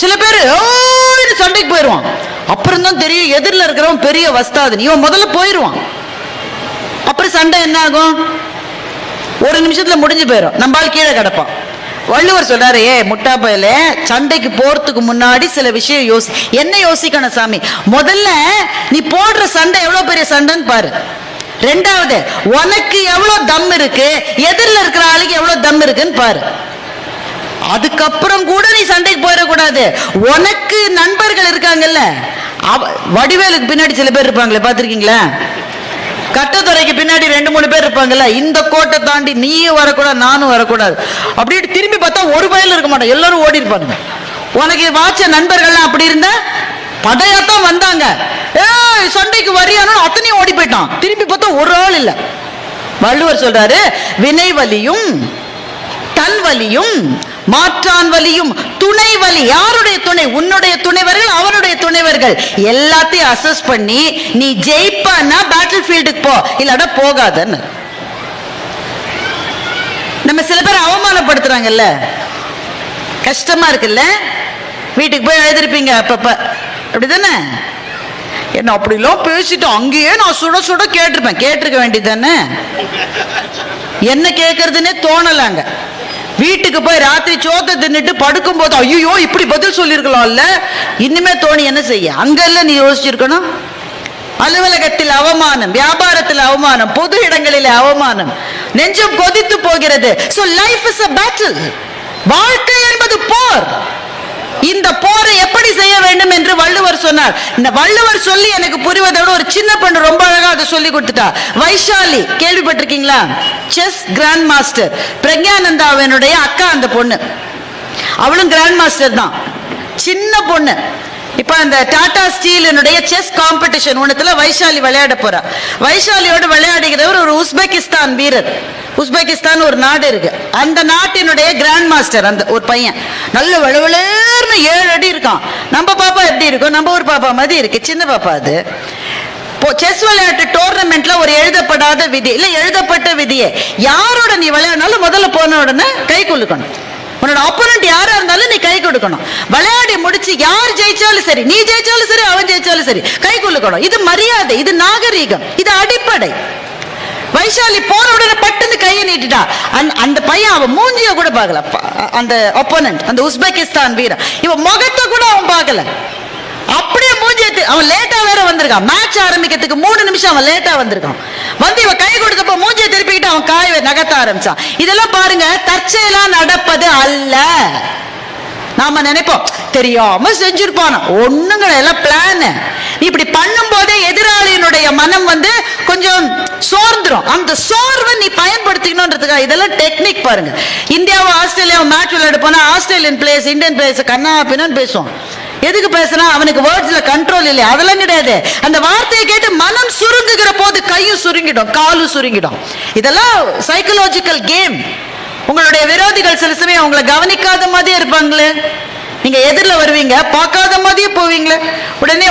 சில பேர் சண்டைக்கு போயிடுவான். அப்புறம் தான் தெரியும் எதிரில் இருக்கிறவன் பெரிய வஸ்தாது. இவன் முதல்ல போயிடுவான். அப்புறம் சண்டை என்ன ஆகும்? ஒரு நிமிஷத்துல முடிஞ்சு போயிடும். நம்மால் கீழே கிடப்பான். வள்ளுவர் சொல்றாரு, முட்டா பயல, சண்டைக்கு போறதுக்கு முன்னாடி சில விஷயம் என்ன யோசிக்கணும் சாமி? முதல்ல நீ போடுற சண்டை எவ்வளவு பெரிய சண்டைன்னு பாரு. ரெண்டாவது, உனக்கு எவ்வளவு தம் இருக்கு, எதிரில் இருக்கிற ஆளுக்கு எவ்வளவு தம் இருக்குன்னு பாரு. அதுக்கப்புறம் கூட நீ சண்டைக்கு போயிடக்கூடாது. உனக்கு நண்பர்கள் இருக்காங்கல்ல, வடிவேலுக்கு பின்னாடி சில பேர் இருப்பாங்களே, பாத்திருக்கீங்களா? கட்டத்துறைக்கு பின்னாடி 2-3 பேர் இருப்பாங்கல்ல, இந்த கோட்டை தாண்டி நீயும் வரக்கூடாது நானும் வரக்கூடாது அப்படின்ட்டு திரும்பி பார்த்தா ஒரு பயல் இருக்க மாட்டோம், எல்லாரும் ஓடி இருப்பாங்க. உனக்கு வாச்ச நண்பர்கள்லாம் அப்படி இருந்தா படையாத்தான் வந்தாங்க. சண்டைக்கு வரியானு அத்தனையும் ஓடி போயிட்டான். திரும்பி பார்த்தா ஒரு ஆள் இல்ல. வள்ளுவர் சொல்றாரு, வினை வலியும் தன் வலியும் மாற்றான் வலியும் துணை வலி. யாருடைய துணை? உன்னுடைய துணைவர்கள், அவனுடைய துணைவர்கள். எல்லாத்தையும் அசஸ் பண்ணி நீ ஜெயிப்பானா பேட்டில் ஃபீல்டுக்கு போ, இல்லடா போகாதன்னு. நம்ம சில பேர் அவமானப்படுத்துறாங்கல்ல, கஷ்டமா இருக்குல்ல. வீட்டுக்கு போய் எழுதிருப்பீங்க அப்பப்ப, அப்படிதானே? என்ன அப்படிலாம் பேசிட்டு அங்கேயே நான் சுட சுட கேட்டிருக்க வேண்டியது தானே. என்ன கேட்கறதுன்னே தோணலாங்க. வீட்டுக்கு போய் ராத்திரி சோத்தை தின்னுட்டு படுக்கும் போது ஐயோ இப்படி பதில் சொல்லிருக்கலாம்ல, இனிமே தோணி என்ன செய்ய? அங்கெல்லாம் நீ யோசிச்சிருக்கணும். அலுவலகத்தில் அவமானம், வியாபாரத்தில் அவமானம், பொது இடங்களில் அவமானம், நெஞ்சம் கொதித்து போகிறது. So life is a battle. வாழ்க்கை என்பது போர். இந்த போரை எப்படி செய்ய வேண்டும் என்று வள்ளுவர் சொன்னார். இந்த வள்ளுவர் சொல்லி எனக்கு புரிவதை விட ஒரு சின்ன பொண்ணு ரொம்ப அழகா அதை சொல்லி கொடுத்துட்டா. வைஷாலி, கேள்விப்பட்டிருக்கீங்களா? செஸ் கிராண்ட் மாஸ்டர், பிரக்ஞானந்தாவினுடைய அக்கா அந்த பொண்ணு. அவளும் கிராண்ட் மாஸ்டர் தான், சின்ன பொண்ணு. இப்ப அந்த டாடா ஸ்டீலினுடைய செஸ் காம்படிஷன் ஒண்ணுத்துல வைஷாலி விளையாட போறா. வைஷாலியோடு விளையாடுகிறவர் ஒரு உஸ்பெகிஸ்தான் வீரர். உஸ்பெகிஸ்தான் ஒரு நாடு இருக்கு, அந்த நாட்டினுடைய கிராண்ட் மாஸ்டர் அந்த ஒரு பையன். நல்ல வளவளர்னு 7 அடி இருக்கான். நம்ம பாப்பா எப்படி இருக்கும்? நம்ம ஒரு பாப்பா மாதிரி இருக்கு, சின்ன பாப்பா. அது செஸ் விளையாட்டு டோர்னமெண்ட்ல ஒரு எழுதப்படாத விதி இல்ல, எழுதப்பட்ட விதியே, யாரோட நீ விளையாடினாலும் முதல்ல போன உடனே கை குலுக்கணும். உன்னோட ஆப்போனன்ட் யாரா இருந்தாலும் நீ கை கொடுக்கணும். விளையாடி முடிச்சு யார் ஜெயிச்சாலும் சரி, நீ ஜெயிச்சாலும் சரி, அவன் ஜெயிச்சாலும் சரி, கை குலுக்கணும். இது மரியாதை, இது நாகரீகம், இது அடிப்படை. வைஷாலி போன உடனே பட்டுன்னு கையை நீட்டுட்டா. அந்த பையன் அவன் மூஞ்சிய கூட பார்க்கல, அந்த ஆப்போனன்ட், அந்த உஸ்பெகிஸ்தான் வீரன். இவன் முகத்தை கூட அவன் பார்க்கல, அப்படியே மூஞ்சியத்து. அவன் லேட்டா வேற வந்திருக்கான், மேட்ச் ஆரம்பிக்கிறதுக்கு 3 நிமிஷம் அவன் லேட்டா வந்திருக்கான். வந்து இவன் கை கொடுத்தப்ப மூஞ்சியை திருப்பிக்கிட்டு அவன் காய நகர்த்த ஆரம்பிச்சான். இதெல்லாம் பாருங்க, தற்செயலா நடப்பது அல்ல. நாம நினைப்போம் தெரியாம செஞ்சிருப்பான், ஒண்ணுங்க எல்லாம் பிளான். இப்படி பண்ணும் போதே எதிராளியினுடைய மனம் வந்து கொஞ்சம் சோர்ந்துரும். அந்த சோர்வை நீ பயன்படுத்திக்கணும்ன்றதுக்காக இதெல்லாம் டெக்னிக் பாருங்க. இந்தியாவும் ஆஸ்திரேலியாவும் மேட்ச் விளையாட போனா ஆஸ்திரேலியன் பிளேயர்ஸ் இந்தியன் பிளேயர்ஸ் கண்ணா பின்னான்னு பேசுவான். எதுக்கு பேசுனா? அவனுக்கு வேர்ட்ஸ்ல கண்ட்ரோல் இல்லை, அதெல்லாம் கிடையாது. அந்த வார்த்தையை கேட்டு மனம் சுருங்குகிற போது கையும் சுருங்கிடும், காலும் சுருங்கிடும். இதெல்லாம் சைக்கலாஜிக்கல் கேம். உங்களுடைய விரோதிகள் சில சமயம் உங்களை கவனிக்காத மாதிரியே இருப்பாங்களே, நீங்க எதிரில் வருவீங்க, பார்க்காத மாதிரியே போவீங்களே. உடனே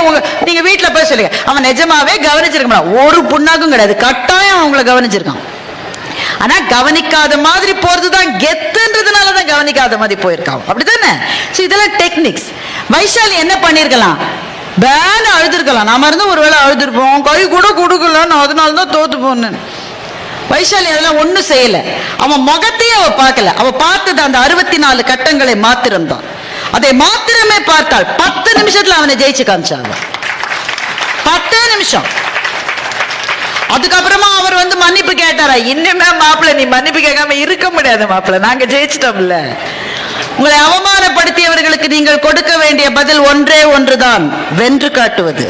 நீங்க வீட்டுல போய் சொல்லுங்க, அவன் நிஜமாவே கவனிச்சிருக்க ஒரு புண்ணாக்கும் கிடையாது, கட்டாயம் அவங்களை கவனிச்சிருக்கான். ஆனா கவனிக்காத மாதிரி போறதுதான் கெத்துன்றதுனாலதான் கவனிக்காத மாதிரி போயிருக்கான், அப்படித்தானே? இதெல்லாம் டெக்னிக்ஸ். வைஷாலி என்ன பண்ணிருக்கலாம்? பேன் அழுதுருக்கலாம். நாம இருந்து ஒருவேளை அழுதுருப்போம், கை கூட கொடுக்கலன்னு, அதனாலதான் தோத்து போனேன். வைஷாலி அதெல்லாம் ஒண்ணும் செய்யல. அவன் முகத்தையே அவ பார்க்கல. அவ பார்த்தது அந்த 64 கட்டங்களை மாத்திரம்தான். அதை மாத்திரமே பார்த்தால் 10 நிமிஷத்துல அவனை ஜெயிச்சு காமிச்சாங்க. 10 நிமிஷம். அதுக்கப்புறமா அவர் வந்து மன்னிப்பு கேட்டாரா? இன்னுமே மாப்பிள்ள நீ மன்னிப்பு கேட்காம இருக்க முடியாது மாப்பிள்ள, நாங்க ஜெயிச்சிட்டோம்ல. உங்களை அவமானப்படுத்தியவர்களுக்கு நீங்கள் கொடுக்க வேண்டிய பதில் ஒன்றே ஒன்றுதான், வென்று காட்டுவது.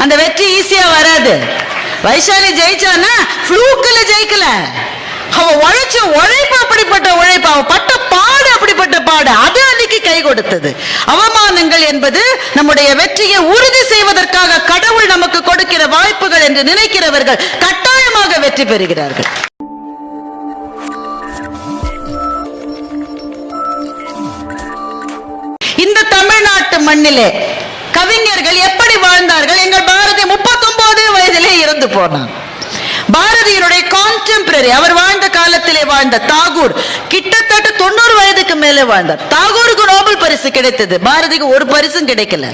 அந்த வெற்றி ஈஸியா வராது. வைஷாலி ஜெயிச்சானா ஃப்ளூக்ல ஜெயிக்கல, அவ உழைச்ச உழைப்பு அப்படிப்பட்ட உழைப்பு, அவ பட்ட பாடு அப்படிப்பட்ட பாடு, அது அன்னைக்கு கை கொடுத்தது. அவமானங்கள் என்பது நம்முடைய வெற்றியை உறுதி செய்வதற்காக கடவுள் நமக்கு கொடுக்கிற வாய்ப்புகள் என்று நினைக்கிறவர்கள் கட்டாயமாக வெற்றி பெறுகிறார்கள். இந்த தமிழ்நாட்டு மண்ணிலே கவிஞர்கள் எப்படி வாழ்ந்தார்கள்? எங்கள் பாரதி 39 வயதிலே இறந்து போனான். பாரதியினுடைய கான்டெம்பரரி, அவர் வாழ்ந்த காலத்திலே வாழ்ந்த தாகூர் கிட்டத்தட்ட 90 வயதுக்கு மேலே வாழ்ந்தார். தாகூருக்கு நோபல் பரிசு கிடைத்தது, பாரதிக்கு ஒரு பரிசும் கிடைக்கல.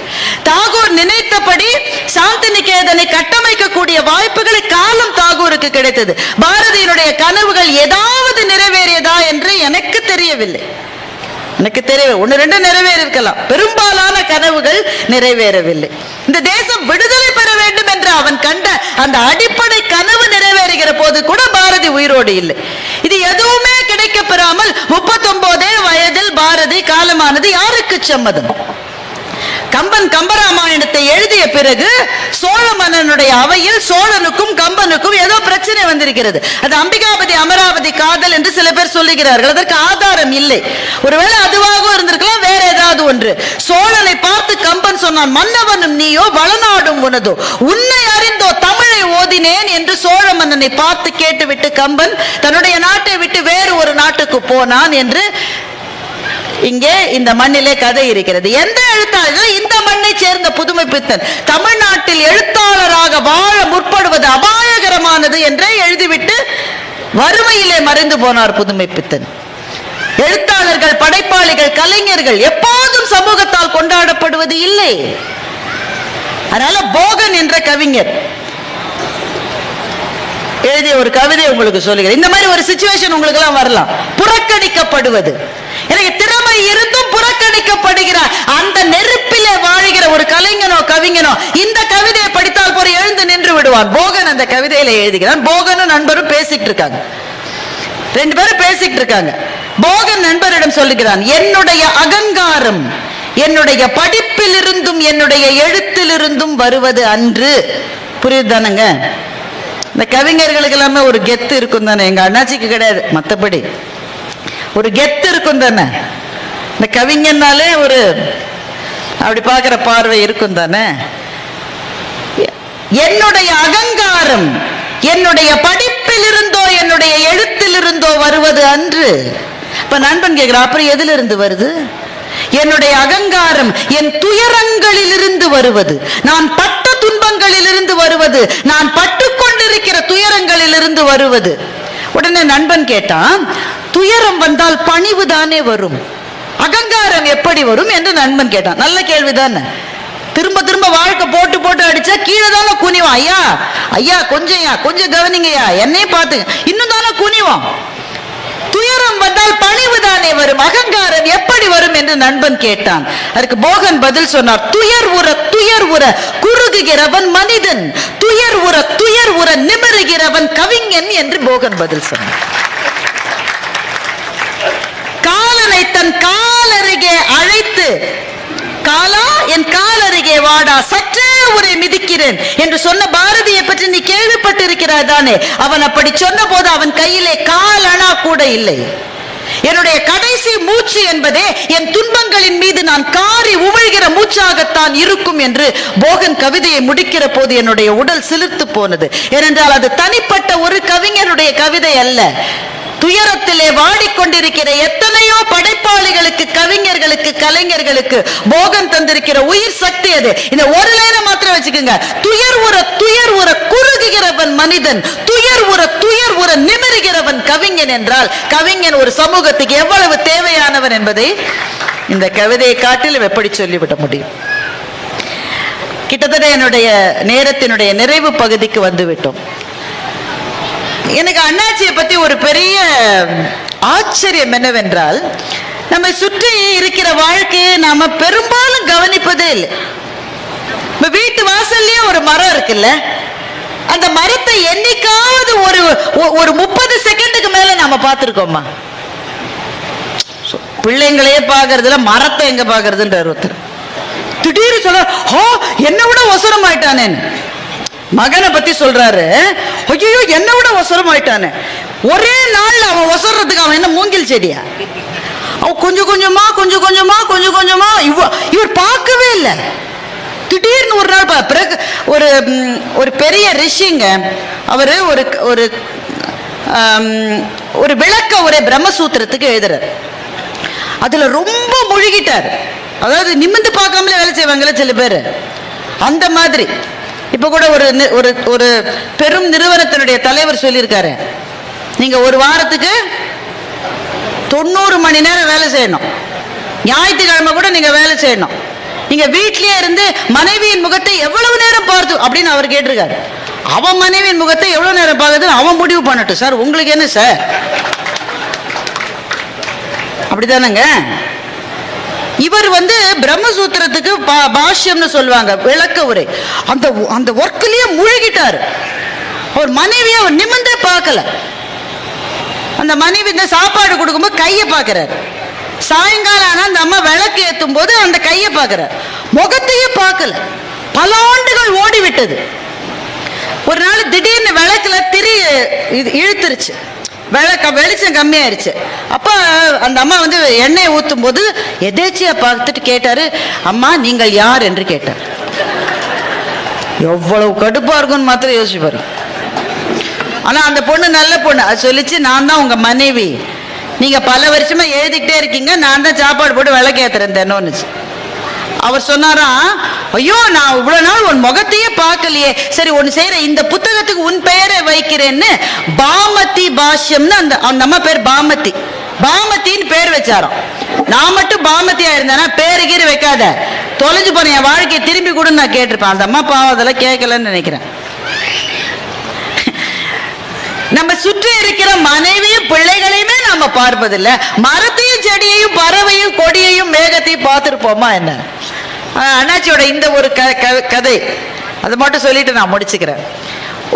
தாகூர் நினைத்தபடி சாந்தி நிகேதனை கட்டமைக்கக்கூடிய வாய்ப்புகளை காலம் தாகூருக்கு கிடைத்தது. பாரதியினுடைய கனவுகள் ஏதாவது நிறைவேறியதா என்று எனக்கு தெரியவில்லை. எனக்கு தெரியவில்லை. 1-2 நிறைவேறி இருக்கலாம், பெரும்பாலான கனவுகள் நிறைவேறவில்லை. இந்த தேசம் விடுதலை பெற வேண்டும் என்று அவன் கண்ட அந்த அடிப்படை கனவு நிறைவேறுகிற போது கூட பாரதி உயிரோடு இல்லை. இது எதுவுமே கிடைக்க பெறாமல் 39 வயதில் பாரதி காலமானது யாருக்கு சம்மதம்? கம்பன் கம்பராமாயணத்தை எழுதிய பிறகு சோழ மன்னனுடைய அவையில் சோழனுக்கும் கம்பனுக்கும் ஏதோ பிரச்சனை வந்திருக்கிறது. அது அம்பிகாபதி அமராவதி காதல் என்று சில பேர் சொல்லுகிறார்கள். அதற்கு ஆதாரம் இல்லை. ஒருவேளை அதுவாக இருந்திருக்கலாம், வேற ஏதாவது ஒன்று. சோழனை பார்த்து கம்பன் சொன்னான், மன்னவனும் நீயோ வளநாடும் உனதோ, உன்னை அறிந்தோ தமிழை ஓதினேன் என்று சோழ மன்னனை பார்த்து கேட்டுவிட்டு கம்பன் தன்னுடைய நாட்டை விட்டு வேறு ஒரு நாட்டுக்கு போனான் என்று இங்கே இந்த மண்ணிலே கதை இருக்கிறது. எந்த எழுத்தாளர்கள்? இந்த மண்ணை சேர்ந்த புதுமை பித்தன் தமிழ்நாட்டில் எழுத்தாளராக வாழ முற்படுவது அபாயகரமானது என்றே எழுதிவிட்டு வறுமையிலே மறைந்து போனார் புதுமை பித்தன். எழுத்தாளர்கள், படைப்பாளிகள், கலைஞர்கள் எப்போதும் சமூகத்தால் கொண்டாடப்படுவது இல்லை. அதனால போகன் என்ற கவிஞர் எழுதிய ஒரு கவிதை உங்களுக்கு சொல்லுகிறேன். இந்த மாதிரி ஒரு சிச்சுவேஷன் உங்களுக்கு எல்லாம் வரலாம். புறக்கணிக்கப்படுவது, எனக்கு திறமை இருந்தும் புறக்கணிக்கப்படுகிறார். அந்த நெருப்பிலே வாழ்கிற ஒரு கலைஞனோ கவிஞனோ இந்த கவிதையை படித்தால் போற எழுந்து நின்று விடுவான். போகன் அந்த கவிதையில எழுதுகிறான். போகனும் நண்பரும் பேசிட்டு இருக்காங்க, 2 பேரும் பேசிட்டு இருக்காங்க. போகன் நண்பரிடம் சொல்லுகிறான், என்னுடைய அகங்காரம் என்னுடைய படிப்பிலிருந்தும் என்னுடைய எழுத்திலிருந்தும் வருவது அன்று. புரியுதானுங்க? இந்த கவிஞர்களுக்கு எல்லாமே ஒரு கெத்து இருக்கும் தானே. எங்க அண்ணாச்சிக்கு கிடையாது, மற்றபடி ஒரு கெத்து இருக்கும் தானே. இந்த கவிஞனாலே ஒரு அப்படி பார்க்கிற பார்வை இருக்கும் தானே. என்னுடைய அகங்காரம் என்னுடைய படிப்பில் இருந்தோ என்னுடைய எழுத்தில் இருந்தோ வருவது அன்று. இப்ப நண்பன் கேட்கிற, அப்புறம் எதிலிருந்து இருந்து வருது? என்னுடைய அகங்காரம் என் துயரங்களில் இருந்து வருவது, நான் பட்ட துன்பங்களில் இருந்து வருவது, நான் பட்டுக்கொண்டிருக்கிற துயரங்களில் இருந்து வருவது. உடனே நண்பன் கேட்டான், துயரம் வந்தால் பணிவு தானே வரும், அகங்காரம் எப்படி வரும் என்று நண்பன் கேட்டான். நல்ல கேள்விதானே. திரும்ப திரும்ப வாழ்க்கை போட்டு போட்டு அடிச்சா கீழே தானே குனிவான். ஐயா ஐயா கொஞ்சம் கவனிங்கய்யா, என்னையும் பார்த்து இன்னும் தானே குனிவான். துயரம் வந்தால் பணிவு தானே வரும், அகங்காரம் எப்படி வரும் என்று நண்பன் கேட்டான். அதுக்கு போகன் பதில் சொன்னார், துயர் உற குறுகுகிறவன் மனிதன், துயர் உற நிமிருகிறவன் கவிஞன் என்று போகன் பதில் சொன்னார். காலனை தன் காலருகே அழைத்து, காலா என் காலருகே வாடா, சற்றே உரை மிதிக்கிறேன் என்று சொன்ன பாரதியை பற்றி நீ கேள்விப்பட்டிருக்கிறாய் தானே. அவன் அப்படி சொன்ன போது அவன் கையிலே காலணா கூட இல்லை. என்னுடைய கடைசி மூச்சு என்பதே என் துன்பங்களின் மீது நான் காரி உமிழ்கிற மூச்சாகத்தான் இருக்கும் என்று போகன் கவிதையை முடிக்கிற போது என்னுடைய உடல் சிலிர்த்து போனது. ஏனென்றால் அது தனிப்பட்ட ஒரு கவிஞருடைய கவிதை அல்ல. துயரத்திலே வாடிக்கொண்டிருக்கிற எத்தனையோ படைப்பாளிகளுக்கு, கவிஞர்களுக்கு, கலைஞர்களுக்கு போகன் தந்திருக்கிற உயிர் சக்தி அது. இந்த ஒரு லைனை மாத்திரம் வச்சுக்கோங்க. துயர் உற குறுகுகிறவன் மனிதன், துயர் உற நிமிருகிறவன் கவிஞன் என்றால் கவிஞன் ஒரு சமூகத்துக்கு எவ்வளவு தேவையானவன் என்பதை இந்த கவிதையை காட்டிலும் எப்படி சொல்லிவிட முடியும். கிட்டத்தட்ட என்னுடைய நேரத்தினுடைய நிறைவு பகுதிக்கு வந்துவிட்டோம். எனக்கு அண்ணாச்சியை பத்தி ஒரு பெரிய ஆச்சரியம் என்னவென்றால், நம்ம சுற்றி இருக்கிற வாழ்க்கையை நாம பெரும்பாலும் கவனிப்பதே இல்லை. வீட்டு வாசல்லயே ஒரு மரம் இருக்குல்ல, அந்த மரத்தை என்னைக்காவது ஒரு 30 செகண்டுக்கு மேல நாம பார்த்திருக்கோமா? பிள்ளைங்களையே பாக்குறதுல மரத்தை எங்க பாக்குறதுன்றார் ஒருத்தர். திடீர்னு சொல்ற, என்ன விட ஒசரம் ஆயிட்டானேன்னு மகனை பத்தி சொல்றாரு. ஐயோ என்ன விட ஒசரம் ஆயிட்டானே. ஒரே நாள்ல அவன் ஒசறதுக்கு அவன் என்ன மூங்கில் செடியா? அவன் கொஞ்சம் கொஞ்சமா இவர் பார்க்கவே இல்லை. திடீர்னு ஒரு நாள் பிறகு ஒரு பெரிய ரிஷிங்க, அவரு ஒரு விளக்க ஒரே பிரம்மசூத்திரத்துக்கு எழுதுறார். அதுல ரொம்ப முழுகிட்டார். அதாவது நிமிந்து பார்க்காமலே வேலை செய்வாங்கல்ல சில பேர், அந்த மாதிரி இப்ப கூட ஒரு ஒரு பெரும் நிறுவனத்தினுடைய தலைவர் சொல்லியிருக்காரு, நீங்க ஒரு வாரத்துக்கு 90 மணி நேரம் வேலை செய்யணும், ஞாயிற்றுக்கிழமை கூட நீங்க வேலை செய்யணும், நீங்க வீட்லயே இருந்து மனைவியின் முகத்தை எவ்வளவு நேரம் பார்த்து அப்படின்னு அவர் கேட்டிருக்காரு. அவன் மனைவியின் முகத்தை எவ்வளவு நேரம் பார்க்கறதுன்னு அவன் முடிவு பண்ணட்டும் சார், உங்களுக்கு என்ன சார்? அப்படிதானங்க. இவர் பிரம்மசூத்திரத்துக்கு பாஷ்யம்னு சொல்லுவாங்க, விளக்க உரை, அந்த ஒர்க்லயே முழுகிட்டாரு. அவர் மனைவியை அவர் நிமிர்ந்தே பார்க்கல. அந்த மனைவி இந்த சாப்பாடு கொடுக்கும்போது கையை பார்க்கிறார், சாயங்காலம் ஆனா அந்த அம்மா விளக்கு ஏற்றும் போது அந்த கையை பார்க்கிறார், முகத்தையே பார்க்கல. பல ஆண்டுகள் ஓடி விட்டது. ஒரு நாள் திடீர்னு விளக்குல திரி இழுத்துருச்சு, வெளிச்சம் கம்மியாயிருச்சு. அப்ப அந்த அம்மா எண்ணெயை ஊத்தும் போது எதேச்சியா பார்த்துட்டு கேட்டாரு, அம்மா நீங்கள் யார் என்று கேட்டார். எவ்வளவு கடுப்பா இருக்கும்னு மாத்திரம் யோசிச்சு பாரு. ஆனா அந்த பொண்ணு நல்ல பொண்ணு, அது சொல்லிச்சு, நான் தான் உங்க மனைவி, நீங்க பல வருஷமா எழுதிக்கிட்டே இருக்கீங்க, நான் தான் சாப்பாடு போட்டு விளக்கேத்துறேன் தென்னோன்னுச்சு. அவர் சொன்னாராம், ஐயோ நான் இவ்வளவு நாள் உன் முகத்தையே பார்க்கலையே, சரி ஒன்னு செய்யற, இந்த புத்தகத்துக்கு உன் பெயரை வைக்கிறேன்னு பாமதி பாஷ்யம்னு அந்த அம்மா பேர் பாமதி, பாமத்தின்னு பேர் வச்சாராம். நான் மட்டும் பாமதியா இருந்தேன்னா பேரு கீறு வைக்காத, தொலைஞ்சு போன என் வாழ்க்கையை திரும்பி கூட நான் கேட்டிருப்பேன். அந்த அம்மா பாவம் அதெல்லாம் கேட்கலன்னு நினைக்கிறேன். நம்ம சுற்றி இருக்கிற மனைவியும் பிள்ளைகளையுமே நம்ம பார்ப்பதில்லை, மரத்தையும் செடியையும் பறவையும் கொடியையும் மேகத்தையும் பார்த்துருப்போமா என்ன? அண்ணாச்சியோட இந்த ஒரு கதை அதை மட்டும் சொல்லிட்டு நான் முடிச்சுக்கிறேன்.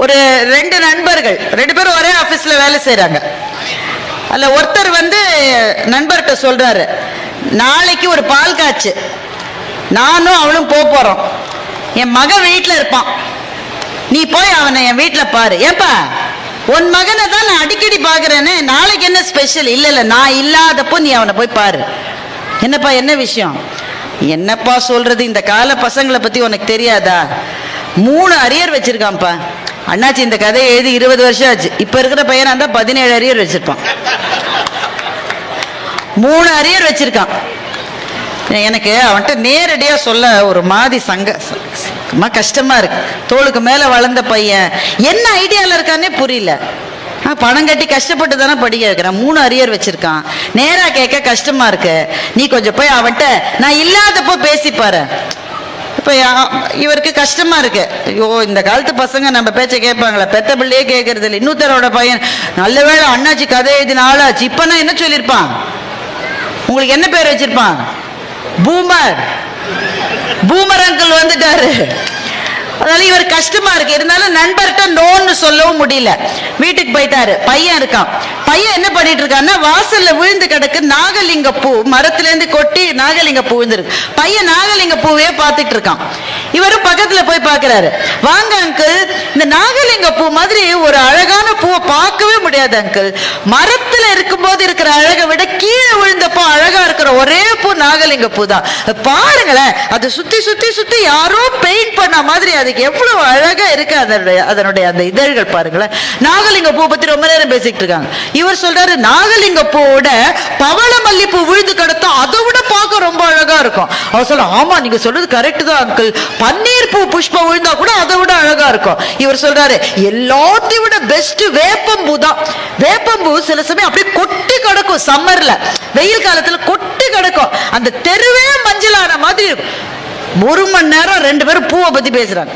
ஒரு 2 நண்பர்கள், 2 பேரும் ஒரே ஆபீஸ்ல வேலை செய்யறாங்க. அதுல ஒருத்தர் நண்பர்கிட்ட சொல்றாரு, நாளைக்கு ஒரு பால் காய்ச்சு, நானும் அவளும் போறோம், என் மகன் வீட்டுல இருப்பான், நீ போய் அவனை என் வீட்டுல பாரு. ஏப்பா உன் மகனை தான் நான் அடிக்கடி பாக்குறேன்னு, நாளைக்கு என்ன ஸ்பெஷல்? இல்ல நான் இல்லாதப்போ நீ அவனை போய் பாரு. என்னப்பா என்ன விஷயம்? என்னப்பா சொல்றது, இந்த கால பசங்களை பத்தி உனக்கு தெரியாதா? 3 அரியர் வச்சிருக்கான்ப்பா. அண்ணாச்சி இந்த கதையை எழுதி 20 வருஷம் ஆச்சு. இப்ப இருக்கிற பையனா இருந்தா 17 அரியர் வச்சிருப்பான். 3 அரியர் வச்சிருக்கான். எனக்கு அவன்கிட்ட நேரடியா சொல்ல ஒரு மாதிரி கஷ்டமா இருக்கு. தோளுக்கு மேல வளர்ந்த பையன் என்ன ஐடியால இருக்கானே புரியல. பணம் கட்டி கஷ்டப்பட்டு தானே படிக்க வைக்கிறான், 3 அரியர் வச்சிருக்கான். நேரா கேட்க கஷ்டமா இருக்கு. நீ கொஞ்சம் போய் அவன்கிட்ட நான் இல்லாதப்போ பேசிப்பாரு. இப்ப இவருக்கு கஷ்டமா இருக்கு. ஐயோ இந்த காலத்து பசங்க நம்ம பேச்ச கேட்பாங்களா? பெத்த பிள்ளையே கேட்கறது இல்லை. இன்னொருத்தரோட பையன் நல்ல வேளை அண்ணாச்சி கதை எழுதின ஆளாச்சு. இப்ப நான் என்ன சொல்லியிருப்பான்? உங்களுக்கு என்ன பேர் வச்சிருப்பான்? பூமர். பூமர் அங்கிள் வந்துட்டாரு. அதனால இவர் கஷ்டமா இருக்கு. இருந்தாலும் நண்பர்கிட்ட நோன்னு சொல்லவும் முடியல. வீட்டுக்கு போயிட்டாரு. பையன் இருக்கான். பையன் என்ன பண்ணிட்டு இருக்கான்னா, வாசல்ல விழுந்து கிடக்கு நாகலிங்க பூ, மரத்துல இருந்து கொட்டி நாகலிங்க பூ விழுந்திருக்கு. பையன் நாகலிங்க பூவையே பார்த்துட்டு இருக்கான். இவரும் பக்கத்துல போய் பாக்குறாரு. வாங்க அங்கிள், இந்த நாகலிங்க பூ மாதிரி ஒரு அழகான பூவை பார்க்கவே முடியாது அங்கிள். மரத்துல இருக்கும் போது இருக்கிற அழகை விட கீழே விழுந்தப்போ அழகா இருக்கிற ஒரே பூ நாகலிங்க பூ தான். பாருங்களேன், அது சுத்தி சுத்தி சுத்தி யாரோ பெயிண்ட் பண்ண மாதிரி அதுக்கு எவ்வளவு அழகா இருக்கு. அதனுடைய அந்த இதழ்கள் பாருங்களேன். நாகலிங்க பூ பத்தி ரொம்ப நேரம் பேசிட்டு இருக்காங்க. இவர் சொல்றாரு, நாகலிங்க பூவோட பவள மல்லிப்பூ விழுந்து கிடத்தோம், அதை விட பார்க்க ரொம்ப அழகா இருக்கும். அவர் சொல்ல, ஆமா நீங்க சொல்றது கரெக்ட் தான் அங்கிள், பன்னீர் பூ புஷ்பம் விழுந்தா கூட அதை விட அழகா இருக்கும். இவர் சொல்றாரு, எல்லாத்தையும் விட பெஸ்ட் வேப்பம்பூ தான். வேப்பம்பூ சில சமயம் அப்படியே கொட்டி கிடக்கும். சம்மர்ல வெயில் காலத்துல கொட்டி கிடக்கும். அந்த தெருவே மஞ்சளான மாதிரி இருக்கும். 1 மணி நேரம் 2 பேரும் பூவை பத்தி பேசுறாங்க.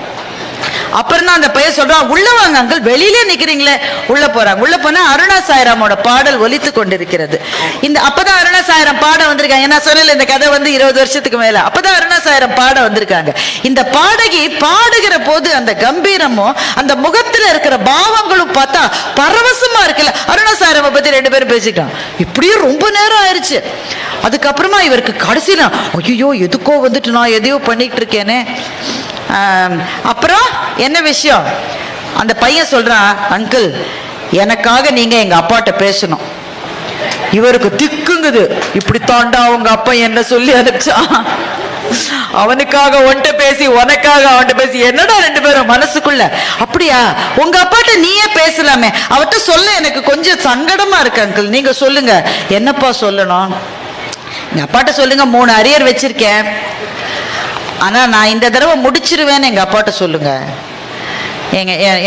அப்புறம் தான் அந்த பையன் சொல்றான், உள்ள வாங்க அங்கிள், வெளியிலே நிக்கிறீங்களே. உள்ள போறாங்க. உள்ள போனா அருணா சாய்ராமோட பாடல் ஒலித்து கொண்டிருக்கிறது. அப்பதான் அருணா சாய்ராம் பாட வந்திருக்காங்க. நான் சொன்னேன் இந்த கதை 20 வருஷத்துக்கு மேல. அப்பதான் அருணா சாய்ராம் பாட வந்திருக்காங்க. இந்த பாடகி பாடுகிற போது அந்த கம்பீரமும் அந்த முகத்துல இருக்கிற பாவங்களும் பார்த்தா பரவசமா இருக்குல்ல. அருணா சாய்ராம பத்தி 2 பேரும் பேசிட்டான். இப்படியே ரொம்ப நேரம் ஆயிடுச்சு. அதுக்கப்புறமா இவருக்கு கடைசியில, ஐயோ எதுக்கோ நான் எதையோ பண்ணிட்டு இருக்கேனே. அப்புறம் என்ன விஷயம்? அந்த பையன் சொல்றான், அங்கிள் எனக்காக நீங்க எங்க அப்பாட்ட பேசணும். இவருக்கு திக்குங்குது. இப்படி தாண்டா அவங்க அப்பா என்ன சொல்லி அனுப்பிச்சான், அவனுக்காக ஒன்ட்ட பேசி உனக்காக அவன்கிட்ட பேசி, என்னடா 2 பேரும் மனசுக்குள்ள. அப்படியா, உங்க அப்பாட்ட நீயே பேசலாமே. அவர்கிட்ட சொல்ல எனக்கு கொஞ்சம் சங்கடமா இருக்கு அங்கிள், நீங்க சொல்லுங்க. என்னப்பா சொல்லணும்? எங்க அப்பாட்ட சொல்லுங்க, 3 அரியர் வச்சிருக்கேன், ஆனா நான் இந்த தடவை முடிச்சிருவேன்னு எங்க அப்பாட்ட சொல்லுங்க.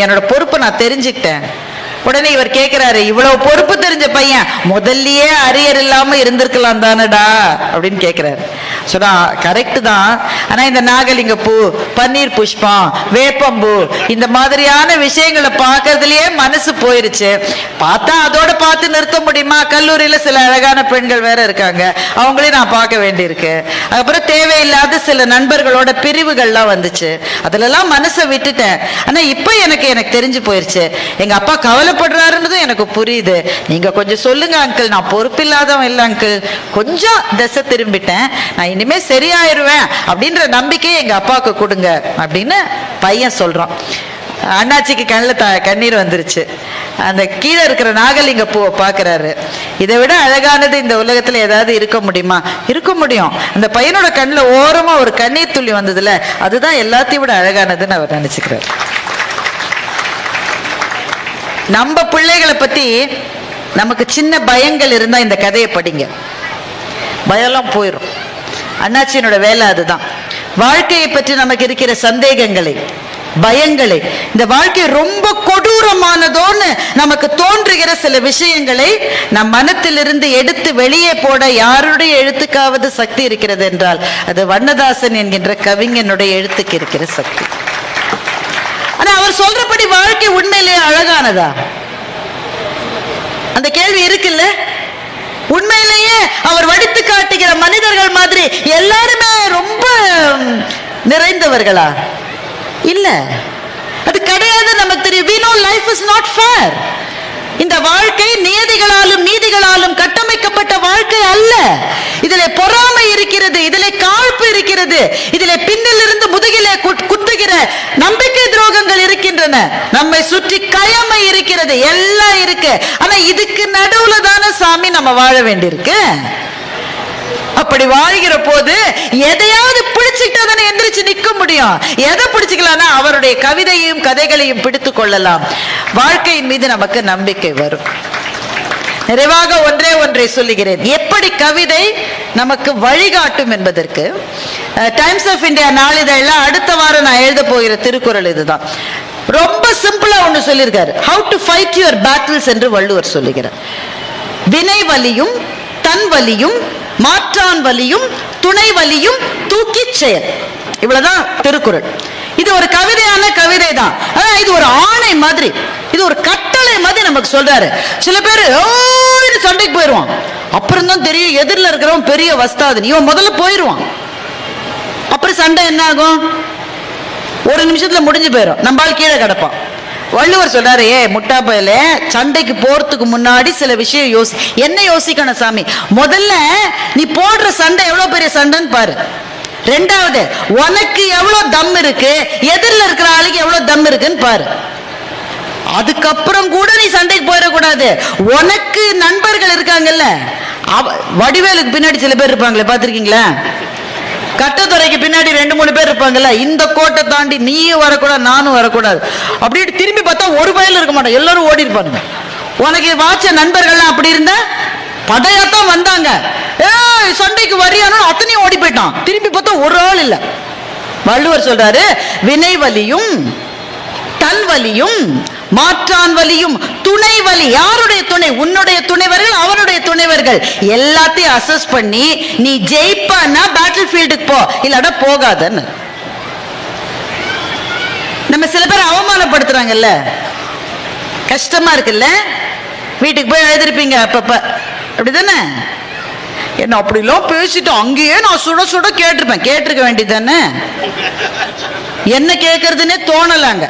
என்னோட பொறுப்பை நான் தெரிஞ்சுக்கிட்டேன். உடனே இவர் கேட்கிறாரு, இவ்வளவு பொறுப்பு தெரிஞ்ச பையன் முதல்லயே அரியர் இல்லாம இருந்திருக்கலாம் தானடா அப்படின்னு கேட்கிறாரு. சொன்னா கரெக்ட் தான், ஆனா இந்த நாகலிங்க பூ, பன்னீர் புஷ்பம், வேப்பம்பூ இந்த மாதிரியான விஷயங்களை பார்க்கறதுலயே மனசு போயிருச்சு. பார்த்தா அதோட பார்த்து நிறுத்த முடியுமா? கல்லூரியில சில அழகான பெண்கள் வேற இருக்காங்க, அவங்களையும் நான் பார்க்க வேண்டியிருக்கு. அப்புறம் தேவையில்லாத சில நண்பர்களோட பிரிவுகள்லாம் வந்துச்சு, அதுலலாம் மனசை விட்டுட்டேன். ஆனா இப்ப எனக்கு தெரிஞ்சு போயிருச்சு, எங்க அப்பா கவலைப்படுறாருன்னு எனக்கு புரியுது. நீங்க கொஞ்சம் சொல்லுங்க அங்கிள், நான் பொறுப்பில்லாதவன் இல்லை அங்கிள், கொஞ்சம் திசை திரும்பிட்டேன், நான் இனிமே சரியாயிருவேன் அப்படின்ற நம்பிக்கை எங்க அப்பாவுக்கு கொடுங்க அப்படின்னு பையன் சொல்றான். அண்ணாச்சிக்கு கண்ணீர் வந்துருச்சு. அந்த கீழே இருக்கிற நாகலிங்க பூவை பார்க்கிறாரு. இதை விட அழகானது இந்த உலகத்துல ஏதாவது இருக்க முடியுமா? இருக்க முடியும். அந்த பையனோட கண்ணில் ஓரமா ஒரு கண்ணீர் துளி வந்ததுல, அதுதான் எல்லாத்தையும் விட அழகானதுன்னு அவர் நினைச்சுக்கிறார். நம்ம பிள்ளைகளை பத்தி நமக்கு சின்ன பயங்கள் இருந்தா இந்த கதையை படிங்க, பயம்லாம் போயிடும். அண்ணாச்சியனோட வேலை அதுதான். வாழ்க்கையை பற்றி நமக்கு இருக்கிற சந்தேகங்களை, பயங்களை, இந்த வாழ்க்கை ரொம்ப கொடூரமானதோன்னு நமக்கு தோன்றுகிற சில விஷயங்களை நம் மனத்திலிருந்து எடுத்து வெளியே போட யாருடைய எழுத்துக்காவது சக்தி இருக்கிறது என்றால் அது வண்ணதாசன் என்கின்ற கவிஞனுடைய எழுத்துக்கு இருக்கிற சக்தி. ஆனா அவர் சொல்றபடி வாழ்க்கை உண்மையிலேயே அழகானதா? அந்த கேள்வி இருக்குல்ல. உண்மையிலேயே அவர் வடித்து காட்டுகிற மனிதர்கள் மாதிரி எல்லாருமே ரொம்ப நிறைந்தவர்களா? இல்ல, அது கிடையாது. நமக்கு தெரியும். we know life is not fair. இந்த வாழ்க்கை நியதிகளாலும் நீதிகளாலும் கட்டமைக்கப்பட்ட வாழ்க்கை அல்ல. இதிலே பொறாமை இருக்கிறது, இதிலே காழ்ப்பு இருக்கிறது, இதிலே பின்னிலிருந்து முதுகிலே குத்துகிற நம்பிக்கை துரோகங்கள் இருக்கின்றன, நம்மை சுற்றி கயமை இருக்கிறது, எல்லாம் இருக்கு. ஆனா இதுக்கு நடுவுல தானே சாமி நம்ம வாழ வேண்டியிருக்கு. அப்படி வாழ்கிற போது எதையாவது பிடிச்சுக்கிட்டா தானே எந்திரிச்சு நிக்க முடியும். எதை பிடிச்சுக்கலாம்னா அவருடைய கவிதையும் கதைகளையும் பிடித்து கொள்ளலாம். வாழ்க்கையின் மீது நமக்கு நம்பிக்கை வரும். நிறைவாக ஒன்றை சொல்லுகிறேன், எப்படி கவிதை நமக்கு வழிகாட்டும் என்பதற்கு. டைம்ஸ் ஆஃப் இந்தியா நாளிதழ்ல அடுத்த வாரம் நான் எழுத போகிற திருக்குறள் இதுதான். ரொம்ப சிம்பிளா ஒண்ணு சொல்லியிருக்காரு, how to fight your battles என்று வள்ளுவர் சொல்லுகிறார். வினை வலியும் தன் வலியும் மாற்றான் வலியும் துணை வலியும் தூக்கி செயல், இவ்வளவுதான் திருக்குறள். இது ஒரு கவிதையான கவிதை தான். இது ஒரு ஆணை மாதிரி, இது ஒரு கட்டளை மாதிரி நமக்கு சொல்றாரு. சில பேர் சண்டைக்கு போயிடுவான், அப்புறம் தான் தெரியும் எதிரில் இருக்கிறவன் பெரிய வஸ்தாது, இவன் முதல்ல போயிடுவான். அப்புறம் சண்டை என்ன ஆகும்? ஒரு நிமிஷத்துல முடிஞ்சு போயிடும், நம்மால் கீழே கிடப்பான். வள்ளுவர் சொல்றாரு, முட்டா பயல, சண்டைக்கு போறதுக்கு முன்னாடி சில விஷயம் என்ன யோசிக்கணும் சாமி? முதல்ல நீ போடுற சண்டை எவ்வளவு பெரிய சண்டைன்னு பாரு. ரெண்டாவது, உனக்கு எவ்வளவு தம் இருக்கு, எதிரில் இருக்கிற ஆளுக்கு எவ்வளவு தம் இருக்குன்னு பாரு. அதுக்கப்புறம் கூட நீ சண்டைக்கு போயிடக்கூடாது. உனக்கு நண்பர்கள் இருக்காங்கல்ல, வடிவேலுக்கு பின்னாடி சில பேர் இருப்பாங்களே, பாத்திருக்கீங்களா? கட்டத்துறைக்கு பின்னாடி 2-3 பேர் இருப்பாங்கல்ல, இந்த கோட்டை தாண்டி நீயும் வரக்கூடாது நானும் வரக்கூடாது அப்படின்னு திரும்பி பார்த்தா ஒரு பயில இருக்க மாட்டோம், எல்லாரும் ஓடி இருப்பாங்க. உனக்கு வாச்ச நண்பர்கள்லாம் அப்படி இருந்தா படையாத்தான் வந்தாங்க, சண்டைக்கு வரியானு அத்தனையும் ஓடி போயிட்டான், திரும்பி பார்த்தா ஒரு ஆள் இல்ல. வள்ளுவர் சொல்றாரு, வினை வலியும் தன் வலியும் மாற்றான் வலியும் துணை வலி. யாருடைய துணை? உன்னுடைய துணைவர்கள், அவனுடைய துணைவர்கள், எல்லாத்தையும் அசஸ் பண்ணி நீ ஜெயிப்பானா பேட்டில் ஃபீல்டுக்கு போ, இல்லடா போகாதன்னு. நம்ம சில பேர் அவமானப்படுத்துறாங்கல்ல, கஷ்டமா இருக்குல்ல, வீட்டுக்கு போய் எழுதிருப்பீங்க அப்பப்ப, அப்படிதானே? என்ன அப்படிலாம் பேசிட்டு அங்கேயே நான் சுட சுட கேட்டிருக்க வேண்டியது தானே? என்ன கேட்கறதுன்னே தோணலாங்க.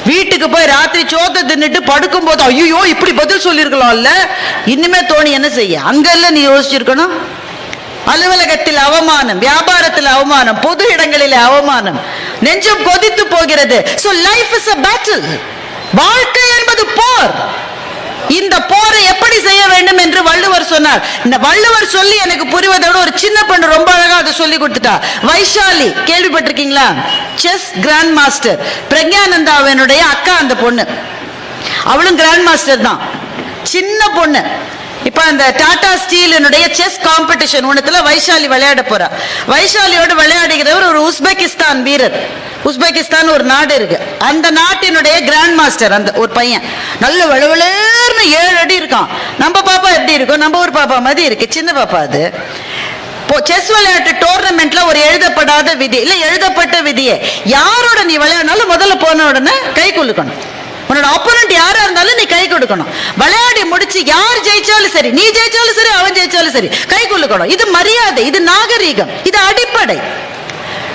வீட்டுக்கு போய் ராத்திரி சோத்தை தின்னுட்டு படுக்கும் போது ஐயோ இப்படி பதில் சொல்லிருக்கலாம்ல, இனிமே தோணி என்ன செய்ய? அங்கல்ல நீ யோசிச்சிருக்கணும். அலுவலகத்தில் அவமானம், வியாபாரத்தில் அவமானம், பொது இடங்களில் அவமானம், நெஞ்சம் கொதித்து போகிறது. So life is a battle. வாழ்க்கை என்பது போர். இந்த போரை எப்படி செய்ய வேண்டும் என்று வள்ளுவர் சொன்னார். இந்த வள்ளுவர் சொல்லி எனக்கு புரிவதோட ஒரு சின்ன பொண்ணு ரொம்ப அழகா அதை சொல்லி கொடுத்துட்டா. வைஷாலி, கேள்விப்பட்டிருக்கீங்களா? செஸ் கிராண்ட் மாஸ்டர், பிரக்ஞானந்தாவினுடைய அக்கா அந்த பொண்ணு. அவளும் கிராண்ட் மாஸ்டர் தான், சின்ன பொண்ணு. இப்ப அந்த டாடா ஸ்டீலினுடைய செஸ் காம்படிஷன் ஒண்ணுத்துல வைஷாலி விளையாட போறா. வைஷாலியோடு விளையாடுகிறவர் ஒரு உஸ்பெகிஸ்தான் வீரர், உஸ்பெகிஸ்தான் ஒரு நாடு இருக்கு. அந்த நாட்டினுடைய கிராண்ட் மாஸ்டர் அந்த ஒரு பையன் நல்ல வலுவலேர்னு 7 அடி இருக்கான். நம்ம பாப்பா எப்படி இருக்கும்? நம்ம ஒரு பாப்பா மாதிரி இருக்கு, சின்ன பாப்பா. அது செஸ் விளையாட்டு டோர்னமெண்ட்ல ஒரு எழுதப்படாத விதி இல்ல, எழுதப்பட்ட விதியே, யாரோட நீ விளையாடினாலும் முதல்ல போன உடனே கை குலுக்கணும். உன்னோட ஆப்போனன்ட் யாரா இருந்தாலும் நீ கை கொடுக்கணும். விளையாடி முடிச்சு யார் ஜெயிச்சாலும் சரி, நீ ஜெயிச்சாலும் சரி, அவன் ஜெயிச்சாலும் சரி, கை குலுக்கணும். இது மரியாதை, இது நாகரீகம், இது அடிப்படை.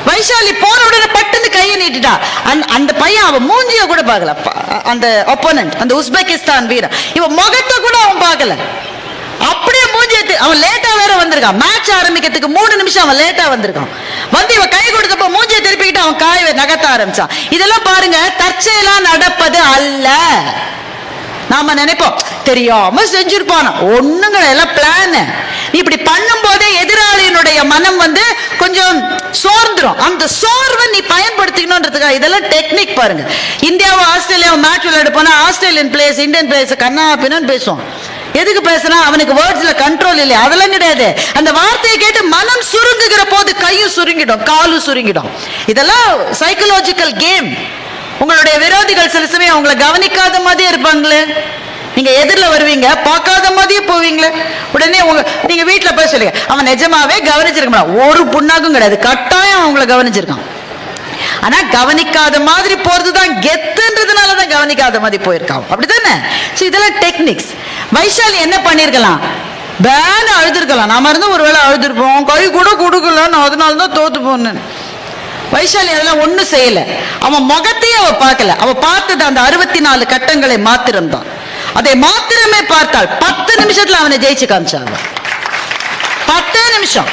வைஷாலி போன உடனே பட்டுன்னு கையை நீட்டிட்டா. அந்த பையன் அவன் மூஞ்சிய கூட பார்க்கல, அந்த ஆப்போனன்ட், அந்த உஸ்பெகிஸ்தான் வீரன், இவன் முகத்தை கூட அவன் பார்க்கல. அப்படியே மூஞ்சி, அவன் லேட்டா வேற வந்திருக்கான். மேட்ச் ஆரம்பிக்கிறதுக்கு 3 நிமிஷம் அவன் லேட்டா வந்திருக்கான். வந்து இவன் கை கொடுத்தப்ப மூஞ்சியை திருப்பிக்கிட்டு அவன் காய நகர்த்த ஆரம்பிச்சான். இதெல்லாம் பாருங்க, தற்செயலா நடப்பது அல்ல. நாம நினைப்போம் தெரியாம செஞ்சிருப்பான், ஒண்ணுங்க எல்லாம் பிளான். நீ இப்படி பண்ணும் போதே எதிராளியினுடைய மனம் வந்து கொஞ்சம் சோர்ந்துரும். அந்த சோர்வை நீ பயன்படுத்திக்கணும்ன்றதுக்காக இதெல்லாம் டெக்னிக் பாருங்க. இந்தியாவும் ஆஸ்திரேலியாவும் மேட்ச் விளையாட போனா ஆஸ்திரேலியன் பிளேயர்ஸ் இந்தியன் பிளேயர்ஸ் கண்ணா பின்னு பேசுவோம். எதுக்கு பேசுனா? அவனுக்கு வேர்ட்ஸ்ல கண்ட்ரோல் இல்லை, அதெல்லாம் கிடையாது. அந்த வார்த்தையை கேட்டு மனம் சுருங்குகிற போது கையும் சுருங்கிடும், காலும் சுருங்கிடும். இதெல்லாம் சைக்கலாஜிக்கல் கேம். உங்களுடைய விரோதிகள் சில சமயம் உங்களை கவனிக்காத மாதிரியே இருப்பாங்களே, நீங்க எதிரில் வருவீங்க, பார்க்காத மாதிரியே போவீங்களே, உடனே நீங்க வீட்டுல போய் சொல்லுங்க அவன் நிஜமாவே கவனிச்சிருக்க, ஒரு புண்ணாக்கும் கிடையாது, கட்டாயம் அவங்கள கவனிச்சிருக்கான். ஆனா கவனிக்காத மாதிரி போறதுதான் கெத்துன்றதுனாலதான் கவனிக்காத மாதிரி போயிருக்கான், அப்படித்தானே? இதெல்லாம் டெக்னிக்ஸ். வைஷாலி என்ன பண்ணிருக்கலாம்? பேன அழுதுருக்கலாம். நாம இருந்து ஒருவேளை அழுதுருப்போம், கை கூட கொடுக்கலன்னு, அதனாலதான் தோத்து போனேன். வைஷாலி அதெல்லாம் ஒண்ணும் செய்யல. அவன் முகத்தையே அவ பார்க்கல. அவ பார்த்தது அந்த 64 கட்டங்களை மாத்திரம்தான். அதை மாத்திரமே பார்த்தால் 10 நிமிஷத்துல அவனை ஜெயிச்சு காமிச்சாங்க. 10 நிமிஷம்.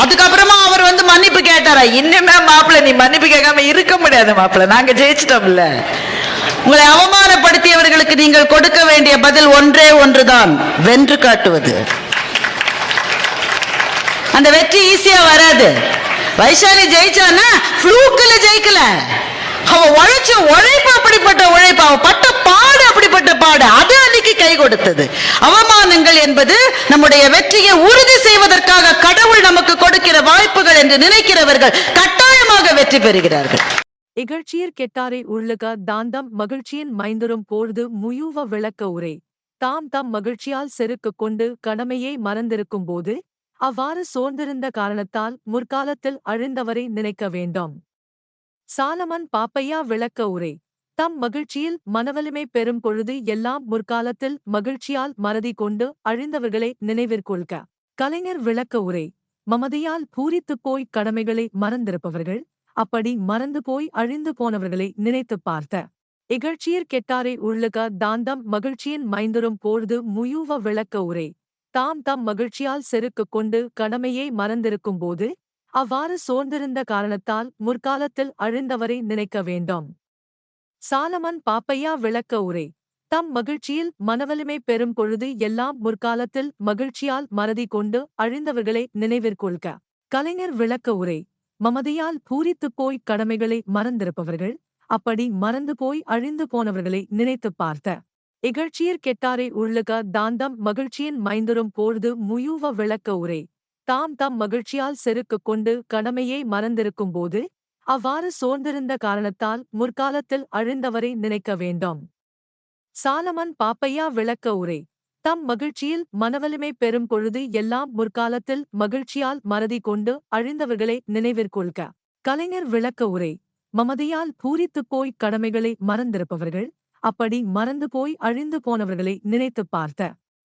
அதுக்கப்புறமா அவர் வந்து மன்னிப்பு கேட்டாரா? இன்னுமே மாப்பிள்ள நீ மன்னிப்பு கேட்காம இருக்க முடியாது மாப்பிள்ள, நாங்க ஜெயிச்சிட்டோம்ல. உங்களை அவமானப்படுத்தியவர்களுக்கு நீங்கள் கொடுக்க வேண்டிய பதில் ஒன்றே ஒன்றுதான், வென்று காட்டுவது. அந்த வெற்றி ஈஸியா வராது. வைஷாலி ஜெயிச்சானா ஃப்ளூக்ல ஜெயிக்கல, அவ உழைச்ச உழைப்பு அப்படிப்பட்ட உழைப்பு, அவ பட்ட பாடு அப்படிப்பட்ட பாடு, அது அன்னைக்கு கை கொடுத்தது. அவமானங்கள் என்பது நம்முடைய வெற்றியை உறுதி செய்வதற்காக கடவுள் நமக்கு கொடுக்கிற வாய்ப்புகள் என்று நினைக்கிறவர்கள் கட்டாயமாக வெற்றி பெறுகிறார்கள். இகழ்ச்சியர் கெட்டாரை உள்ளுக தாந்தம் மகிழ்ச்சியின் மைந்தரும் பொழுது முயூவ விளக்க உரை. தாம் தம் மகிழ்ச்சியால் செருக்கு கொண்டு கடமையை மறந்திருக்கும் போது அவ்வாறு சோர்ந்திருந்த காரணத்தால் முற்காலத்தில் அழிந்தவரை நினைக்க வேண்டாம். சாலமன் பாப்பையா விளக்க உரை. தம் மகிழ்ச்சியில் மனவலிமை பெறும் பொழுது எல்லாம் முற்காலத்தில் மகிழ்ச்சியால் மறதி கொண்டு அழிந்தவர்களை நினைவிற்கொள்க. கலைஞர் விளக்க உரை. மமதியால் பூரித்துப் போய் கடமைகளை மறந்திருப்பவர்கள் அப்படி மறந்து போய் அழிந்து போனவர்களை நினைத்துப் பார்த்த. இகழ்ச்சியர் கெட்டாரை உள்ளுக தாந்தம் மகிழ்ச்சியின் மைந்தரும் பொழுது முயூவ விளக்க உரை. தாம் தம் மகிழ்ச்சியால் செருக்கு கொண்டு கடமையை மறந்திருக்கும் போது அவ்வாறு சோர்ந்திருந்த காரணத்தால் முற்காலத்தில் அழிந்தவரை நினைக்க வேண்டாம். சாலமன் பாப்பையா விளக்க உரை. தம் மகிழ்ச்சியில் மனவலிமை பெறும் பொழுது எல்லாம் முற்காலத்தில் மகிழ்ச்சியால் மறதி கொண்டு அழிந்தவர்களை நினைவிற்கொள்க. கலைஞர் விளக்க உரை. மமதியால் பூரித்துப் போய் கடமைகளை மறந்திருப்பவர்கள் அப்படி மறந்து போய் அழிந்து போனவர்களை நினைத்துப் பார்த்த. இகழ்ச்சியர் கெட்டாரை உள்ளுக தாந்தம் மகிழ்ச்சியின் மைந்தரும் பொழுது முயூவ விளக்க உரை. தாம் தம் மகிழ்ச்சியால் செருக்கு கொண்டு கடமையை மறந்திருக்கும் போது அவ்வாறு சோர்ந்திருந்த காரணத்தால் முற்காலத்தில் அழிந்தவரை நினைக்க வேண்டாம். சாலமன் பாப்பையா விளக்க உரை. தம் மகிழ்ச்சியில் மனவலிமை பெறும் பொழுது எல்லாம் முற்காலத்தில் மகிழ்ச்சியால் மறதி கொண்டு அழிந்தவர்களை நினைவிற்கொள்க. கலைஞர் விளக்க உரை. மமதியால் பூரித்துப் போய் கடமைகளை மறந்திருப்பவர்கள் அப்படி மறந்து போய் அழிந்து போனவர்களை நினைத்துப் பார்த்த.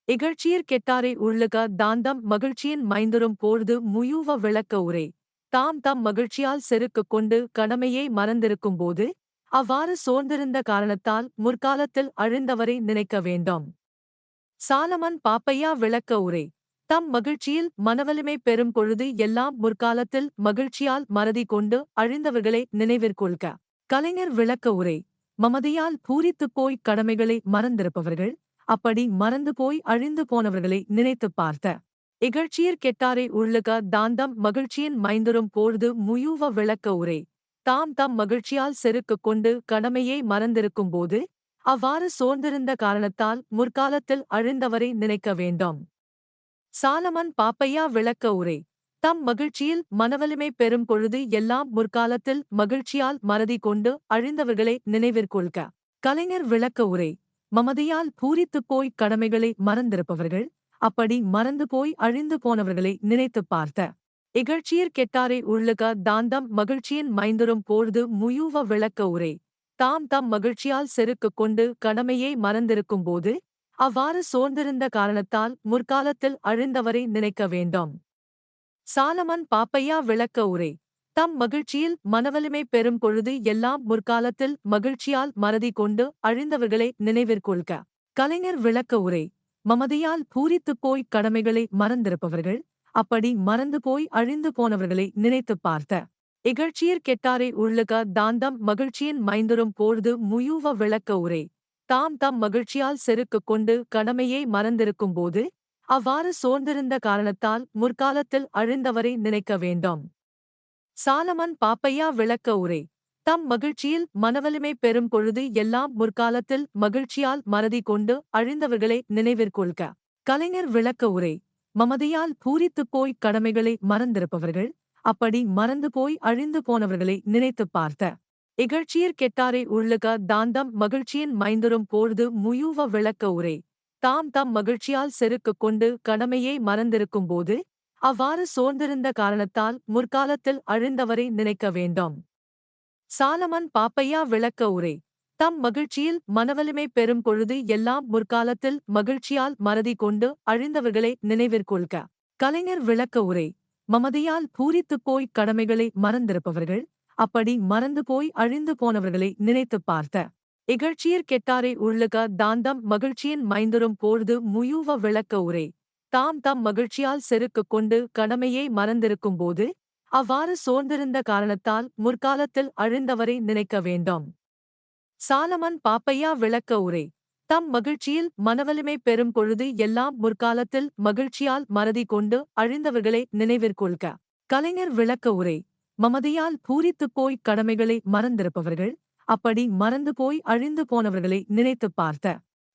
இகழ்ச்சியர் கெட்டாரை உள்ளுக தாந்தம் மகிழ்ச்சியின் மைந்தரும் பொழுது முயூவ விளக்க உரை. தாம் தம் மகிழ்ச்சியால் செருக்கு கொண்டு கடமையை மறந்திருக்கும் போது அவ்வாறு சோர்ந்திருந்த காரணத்தால் முற்காலத்தில் அழிந்தவரை நினைக்க வேண்டாம். சாலமன் பாப்பையா விளக்க உரை. தம் மகிழ்ச்சியில் மனவலிமை பெறும் பொழுது எல்லாம் முற்காலத்தில் மகிழ்ச்சியால் மறதி கொண்டு அழிந்தவர்களை நினைவிற்கொள்க. கலைஞர் விளக்க உரை. மமதியால் பூரித்துப் போய் கடமைகளை மறந்திருப்பவர்கள் அப்படி மறந்து போய் அழிந்து போனவர்களை நினைத்துப் பார்த்த. இகழ்ச்சியர் கெட்டாரை உள்ளுக தாந்தம் மகிழ்ச்சியின் மைந்தரும் பொழுது முயூவ விளக்க உரை. தாம் தம் மகிழ்ச்சியால் செருக்கு கொண்டு கடமையை மறந்திருக்கும் போது அவ்வாறு சோர்ந்திருந்த காரணத்தால் முற்காலத்தில் அழிந்தவரை நினைக்க வேண்டாம். சாலமன் பாப்பையா விளக்க உரை. தம் மகிழ்ச்சியில் மனவலிமை பெறும் பொழுது எல்லாம் முற்காலத்தில் மகிழ்ச்சியால் மறதி கொண்டு அழிந்தவர்களை நினைவிற்கொள்க. கலைஞர் விளக்க உரை. மமதையால் பூரித்துப் போய் கடமைகளை மறந்திருப்பவர்கள், அப்படி மறந்து போய் அழிந்து போனவர்களை நினைத்துப் பார்த்த. இகழ்ச்சியிற் கெட்டாரை உள்ளுக தாந்தம் மகிழ்ச்சியின் மைந்தரும் போழ்து முயூவ விளக்க உரை. தாம் தம் மகிழ்ச்சியால் செருக்குக் கொண்டு கடமையை மறந்திருக்கும்போது, அவ்வாறு சோர்ந்திருந்த காரணத்தால் முற்காலத்தில் அழிந்தவரை நினைக்க வேண்டாம். சாலமன் பாப்பையா விளக்க உரை. தம் மகிழ்ச்சியில் மனவலிமை பெறும் பொழுது எல்லாம் முற்காலத்தில் மகிழ்ச்சியால் மறதி கொண்டு அழிந்தவர்களை நினைவிற்கொள்க. கலைஞர் விளக்க உரை. மமதையால் பூரித்துப் போய் கடமைகளை மறந்திருப்பவர்கள், அப்படி மறந்து போய் அழிந்து போனவர்களை நினைத்துப் பார்த்த. இகழ்ச்சியிற் கெட்டாரை உள்ளுக தாந்தம் மகிழ்ச்சியின் மைந்தரும் போழ்து முயூவ விளக்க உரை. தாம் தம் மகிழ்ச்சியால் செருக்குக் கொண்டு கடமையை மறந்திருக்கும்போது, அவ்வாறு சோர்ந்திருந்த காரணத்தால் முற்காலத்தில் அழிந்தவரை நினைக்க வேண்டாம். சாலமன் பாப்பையா விளக்க உரை. தம் மகிழ்ச்சியில் மனவலிமை பெறும் பொழுது எல்லாம் முற்காலத்தில் மகிழ்ச்சியால் மறதி கொண்டு அழிந்தவர்களை நினைவிற்கொள்க. கலைஞர் விளக்க உரை. மமதையால் பூரித்துப் போய் கடமைகளை மறந்திருப்பவர்கள், அப்படி மறந்து போய் அழிந்து போனவர்களை நினைத்துப் பார்த்த. இகழ்ச்சியிற் கெட்டாரை உள்ளுக தாந்தம் மகிழ்ச்சியின் மைந்தரும் போழ்து முயூவ விளக்க உரை. தாம் தம் மகிழ்ச்சியால் செருக்குக் கொண்டு கடமையை மறந்திருக்கும்போது, அவ்வாறு சோர்ந்திருந்த காரணத்தால் முற்காலத்தில் அழிந்தவரை நினைக்க வேண்டாம். சாலமன் பாப்பையா விளக்க உரை. தம் மகிழ்ச்சியில் மனவலிமை பெறும் பொழுது எல்லாம் முற்காலத்தில் மகிழ்ச்சியால் மறதி கொண்டு அழிந்தவர்களை நினைவிற்கொள்க. கலைஞர் விளக்க உரை. மமதையால் பூரித்துப் போய் கடமைகளை மறந்திருப்பவர்கள், அப்படி மறந்து போய் அழிந்து போனவர்களை நினைத்துப் பார்த்த. இகழ்ச்சியிற் கெட்டாரை உள்ளுக தாந்தம் மகிழ்ச்சியின் மைந்தரும் போழ்து முயூவ விளக்க உரை. தாம் தம் மகிழ்ச்சியால் செருக்குக் கொண்டு கடமையை மறந்திருக்கும்போது, அவ்வாறு சோர்ந்திருந்த காரணத்தால் முற்காலத்தில் அழிந்தவரை நினைக்க வேண்டாம். சாலமன் பாப்பையா விளக்க உரை. தம் மகிழ்ச்சியில் மனவலிமை பெறும் பொழுது எல்லாம் முற்காலத்தில் மகிழ்ச்சியால் மறதி கொண்டு அழிந்தவர்களை நினைவிற்கொள்க. கலைஞர் விளக்க உரை. மமதையால் பூரித்துப் போய் கடமைகளை மறந்திருப்பவர்கள், அப்படி மறந்து போய் அழிந்து போனவர்களை நினைத்துப் பார்த்த.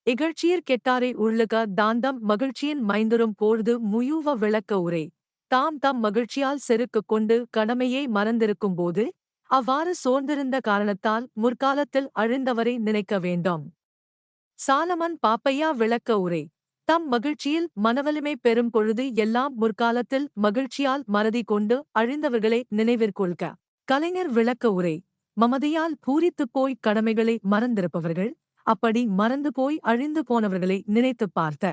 இகழ்ச்சியிற் கெட்டாரை உள்ளுக தாந்தம் மகிழ்ச்சியின் மைந்தரும் போழ்து முயூவ விளக்க உரை. தாம் தம் மகிழ்ச்சியால் செருக்குக் கொண்டு கடமையை மறந்திருக்கும்போது, அவ்வாறு சோர்ந்திருந்த காரணத்தால் முற்காலத்தில் அழிந்தவரை நினைக்க வேண்டாம். சாலமன் பாப்பையா விளக்க உரை. தம் மகிழ்ச்சியில் மனவலிமை பெறும் பொழுது எல்லாம் முற்காலத்தில் மகிழ்ச்சியால் மறதி கொண்டு அழிந்தவர்களை நினைவிற்கொள்க. கலைஞர் விளக்க உரை. மமதையால் பூரித்துப் போய் கடமைகளை மறந்திருப்பவர்கள், அப்படி மறந்து போய் அழிந்து போனவர்களை நினைத்துப் பார்த்த.